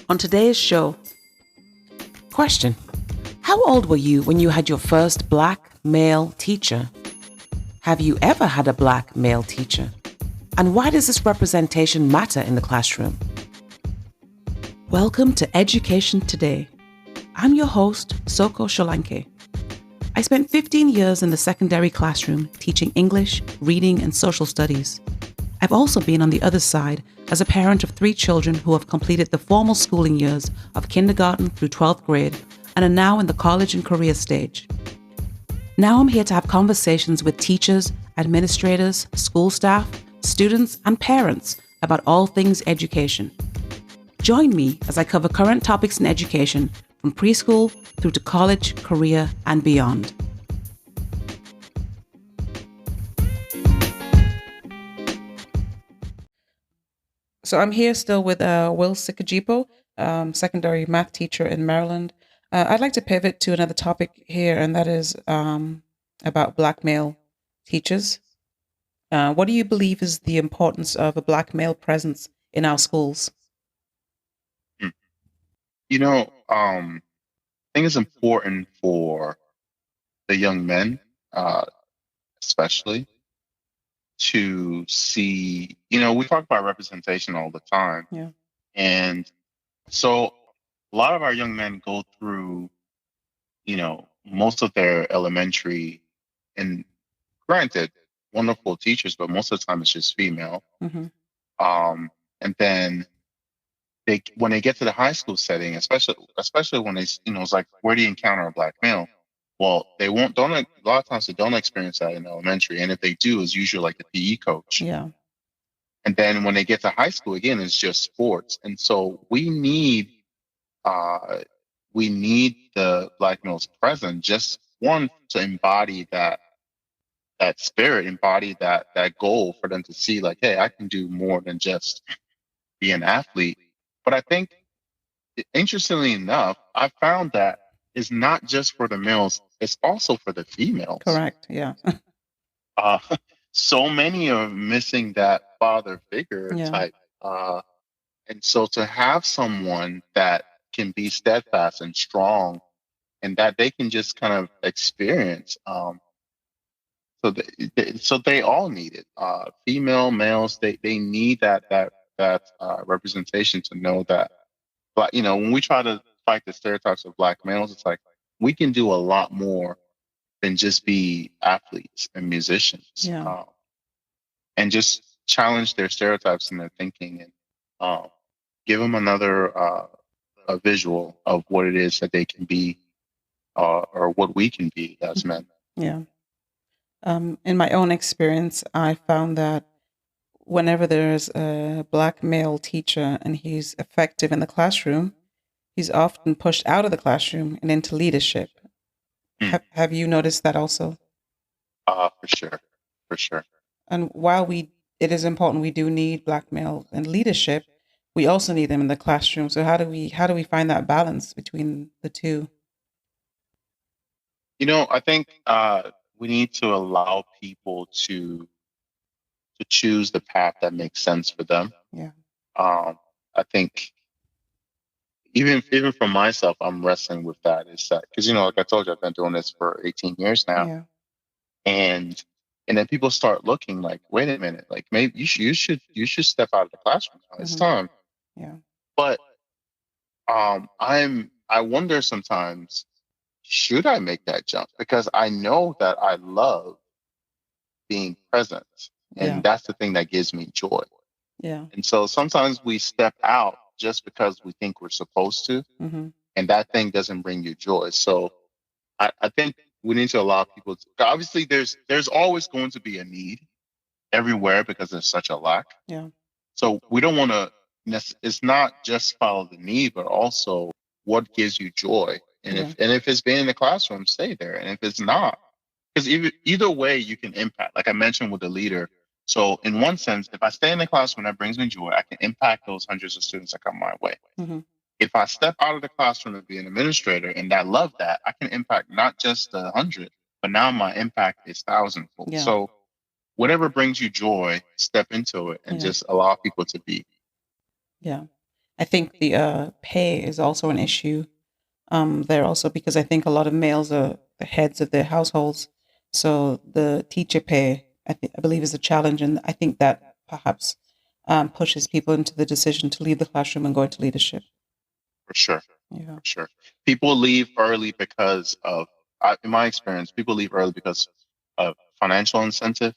On today's show, question: how old were you when you had your first black male teacher? Have you ever had a black male teacher? And why does this representation matter in the classroom? Welcome to Education Today. I'm your host, Solanke. I spent 15 years in the secondary classroom teaching English, reading, and social studies. I've also been on the other side as a parent of 3 children who have completed the formal schooling years of kindergarten through 12th grade and are now in the college and career stage. Now I'm here to have conversations with teachers, administrators, school staff, students, and parents about all things education. Join me as I cover current topics in education from preschool through to college, career, and beyond. So I'm here still with Wil Sekajipo, secondary math teacher in Maryland. I'd like to pivot to another topic here, and that is about black male teachers. What do you believe is the importance of a black male presence in our schools? I think it's important for the young men, especially, to see, we talk about representation all the time. Yeah. And so a lot of our young men go through, most of their elementary, and granted, wonderful teachers, but most of the time it's just female. Mm-hmm. And then when they get to the high school setting, especially when they, it's like, where do you encounter a black male? Well, a lot of times they don't experience that in elementary. And if they do, it's usually like the PE coach. Yeah. And then when they get to high school, again, it's just sports. And so we need the black males present, just one, to embody that spirit, embody that goal for them to see, like, hey, I can do more than just be an athlete. But I think, interestingly enough, I found that it's not just for the males, it's also for the females. Correct. Yeah. So many are missing that father figure type. And so to have someone that can be steadfast and strong and that they can just kind of experience. So they all need it. Female, males, they need that representation to know that. But when we try to fight the stereotypes of black males, it's like we can do a lot more than just be athletes and musicians, and just challenge their stereotypes in their thinking, and give them another a visual of what it is that they can be, or what we can be as men. Yeah. In my own experience, I found that whenever there's a black male teacher and he's effective in the classroom, he's often pushed out of the classroom and into leadership. Have you noticed that also? For sure. And while it is important, we do need black male in leadership, we also need them in the classroom. So how do we find that balance between the two? I think we need to allow people to choose the path that makes sense for them. Yeah. I think even for myself, I'm wrestling with that. Is that because like I told you, I've been doing this for 18 years now, Yeah. and then people start looking like, wait a minute, like maybe you should step out of the classroom now. It's time. Yeah. But I wonder sometimes, should I make that jump? Because I know that I love being present. And that's the thing that gives me joy. Yeah. And so sometimes we step out just because we think we're supposed to. Mm-hmm. And that thing doesn't bring you joy. So I think we need to allow people to, obviously there's always going to be a need everywhere because there's such a lack. Yeah. So we don't want to, it's not just follow the need, but also what gives you joy. And if it's being in the classroom, stay there. And if it's not, because either way you can impact, like I mentioned with the leader. So in one sense, if I stay in the classroom, that brings me joy, I can impact those hundreds of students that come my way. Mm-hmm. If I step out of the classroom and be an administrator and I love that, I can impact not just the 100, but now my impact is thousandfold. Yeah. So whatever brings you joy, step into it and just allow people to be. Yeah. I think the pay is also an issue there also, because I think a lot of males are the heads of their households. So the teacher pay, I believe, is a challenge. And I think that perhaps pushes people into the decision to leave the classroom and go into leadership. For sure. Yeah. For sure. People leave early because of, in my experience, people leave early because of financial incentive,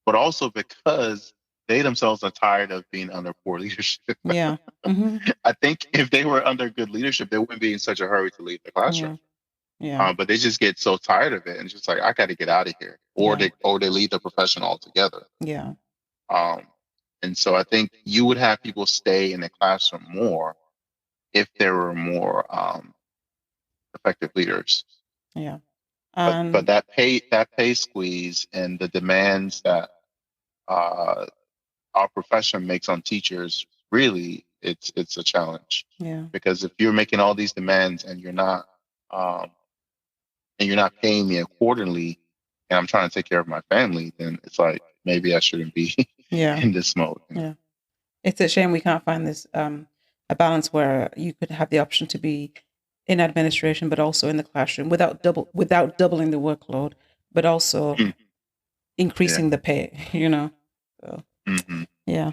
but also because they themselves are tired of being under poor leadership. Yeah. Mm-hmm. I think if they were under good leadership, they wouldn't be in such a hurry to leave the Yeah. classroom. Yeah. But they just get so tired of it and just like, I got to get out of here, or Yeah. they leave the profession altogether. Yeah. Um, and so I think you would have people stay in the classroom more if there were more effective leaders. Yeah. But that pay squeeze and the demands that uh, our profession makes on teachers, really, it's a challenge. Yeah. Because if you're making all these demands um, and you're not paying me accordingly, and I'm trying to take care of my family, then it's like maybe I shouldn't be Yeah. in this mode. Yeah. It's a shame we can't find this a balance where you could have the option to be in administration, but also in the classroom without doubling the workload, but also Mm. increasing the pay. So Hmm. yeah,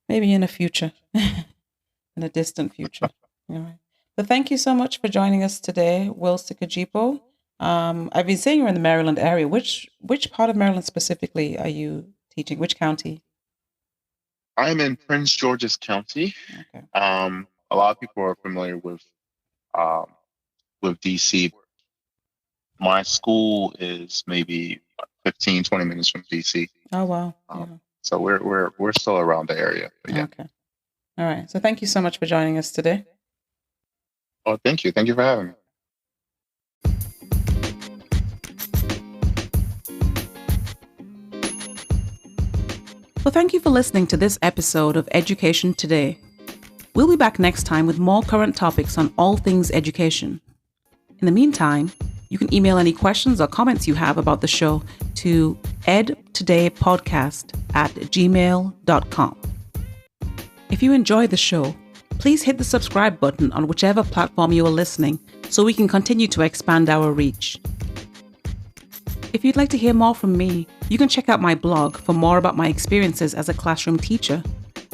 maybe in a future, in a distant future. All right. But thank you so much for joining us today, Wil Sekajipo. I've been saying you're in the Maryland area. Which part of Maryland specifically are you teaching? Which county? I'm in Prince George's County. Okay. A lot of people are familiar um, with DC. My school is maybe 15, 20 minutes from DC. Oh wow. Yeah. So we're still around the area. But yeah. Okay. All right. So thank you so much for joining us today. Oh, thank you. Thank you for having me. Well, thank you for listening to this episode of Education Today. We'll be back next time with more current topics on all things education. In the meantime, you can email any questions or comments you have about the show to edtodaypodcast@gmail.com. If you enjoy the show, please hit the subscribe button on whichever platform you are listening so we can continue to expand our reach. If you'd like to hear more from me, you can check out my blog for more about my experiences as a classroom teacher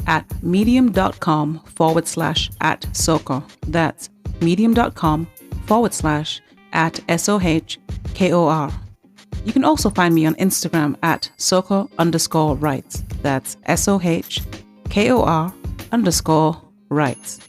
at medium.com/@SOKO. That's medium.com/@SOHKOR. You can also find me on Instagram at @SOKO_rights. That's SOHKOR_rights.